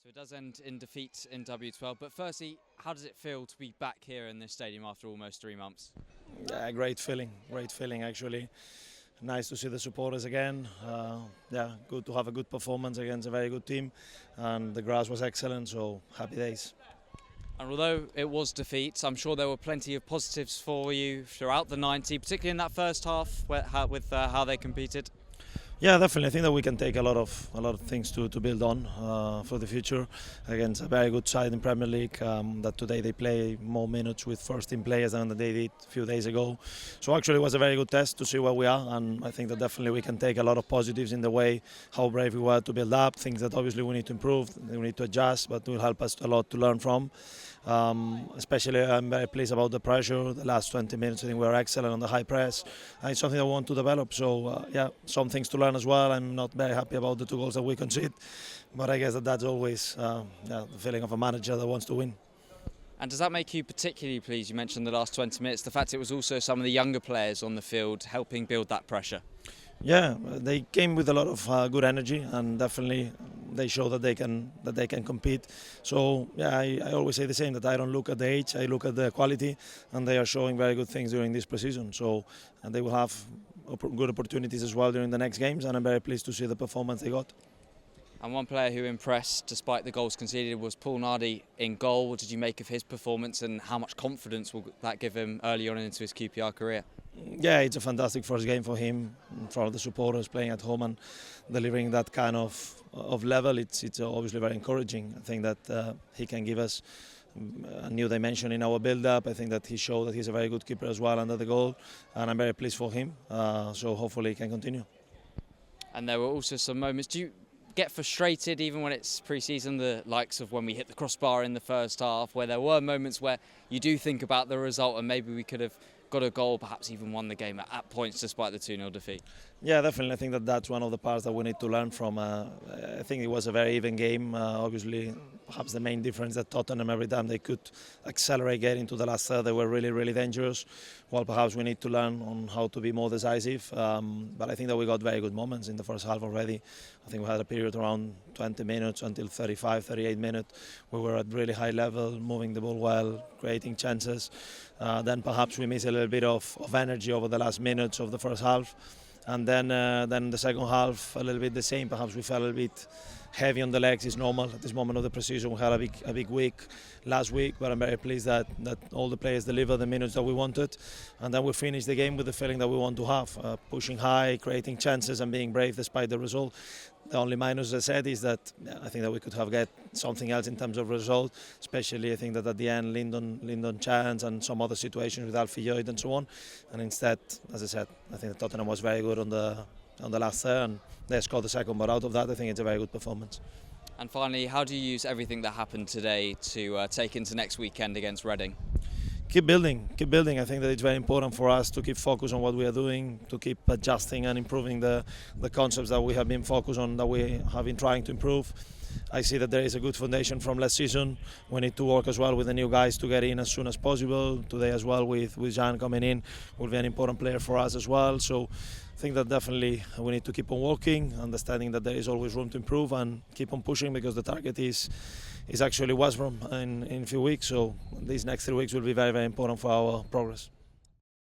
So it does end in defeat in W12, but firstly, how does it feel to be back here in this stadium after almost 3 months? Yeah, great feeling actually. Nice to see the supporters again. Good to have a good performance against a very good team, and the grass was excellent, so happy days. And although it was defeat, I'm sure there were plenty of positives for you throughout the 90, particularly in that first half with how they competed. Yeah, definitely. I think that we can take a lot of things to build on for the future against a very good side in Premier League. That today they play more minutes with first-team players than they did a few days ago. So actually, it was a very good test to see where we are, and I think that definitely we can take a lot of positives in the way how brave we were to build up. Things that obviously we need to improve, we need to adjust, but will help us a lot to learn from. Especially, I'm very pleased about the pressure. The last 20 minutes, I think we were excellent on the high press. And it's something that we want to develop. So, some things to learn as well. I'm not very happy about the 2 goals that we concede, but I guess that's always the feeling of a manager that wants to win. And does that make you particularly pleased? You mentioned the last 20 minutes, the fact it was also some of the younger players on the field helping build that pressure. Yeah, they came with a lot of good energy, and definitely they show that they can compete. So yeah, I always say the same, that I don't look at the age, I look at the quality, and they are showing very good things during this pre-season. So and they will have good opportunities as well during the next games, and I'm very pleased to see the performance they got. And one player who impressed, despite the goals conceded, was Paul Nardi in goal. What did you make of his performance, and how much confidence will that give him early on into his QPR career? Yeah, it's a fantastic first game for him, in front of the supporters, playing at home and delivering that kind of level. It's obviously very encouraging. I think that he can give us a new dimension in our build-up. I think that he showed that he's a very good keeper as well under the goal, and I'm very pleased for him. So hopefully he can continue. And there were also some moments. Do you get frustrated even when it's pre-season, the likes of when we hit the crossbar in the first half, where there were moments where you do think about the result and maybe we could have got a goal, perhaps even won the game at points despite the 2-0 defeat? Yeah, definitely. I think that that's one of the parts that we need to learn from. I think it was a very even game. Obviously, perhaps the main difference that Tottenham, every time they could accelerate getting to the last third, they were really, really dangerous. Well, perhaps we need to learn on how to be more decisive. But I think that we got very good moments in the first half already. I think we had a period around 20 minutes until 35, 38 minutes. We were at really high level, moving the ball well, creating chances. Then perhaps we missed a little bit of energy over the last minutes of the first half. And then the second half, a little bit the same. Perhaps we felt a little bit heavy on the legs. It's normal at this moment of the pre-season. We had a big week last week, but I'm very pleased that all the players delivered the minutes that we wanted. And then we finished the game with the feeling that we want to have, pushing high, creating chances and being brave despite the result. The only minus, as I said, is that I think that we could have get something else in terms of result, especially I think that at the end Lyndon chance and some other situations with Alfie Lloyd and so on. And instead, as I said, I think that Tottenham was very good on the last third, and they scored the second. But out of that, I think it's a very good performance. And finally, how do you use everything that happened today to take into next weekend against Reading? Keep building. I think that it's very important for us to keep focused on what we are doing, to keep adjusting and improving the concepts that we have been focused on, that we have been trying to improve. I see that there is a good foundation from last season. We need to work as well with the new guys to get in as soon as possible. Today as well with Jan coming in will be an important player for us as well. So I think that definitely we need to keep on working, understanding that there is always room to improve, and keep on pushing, because the target is actually West Brom in a few weeks. So these next 3 weeks will be very, very important for our progress.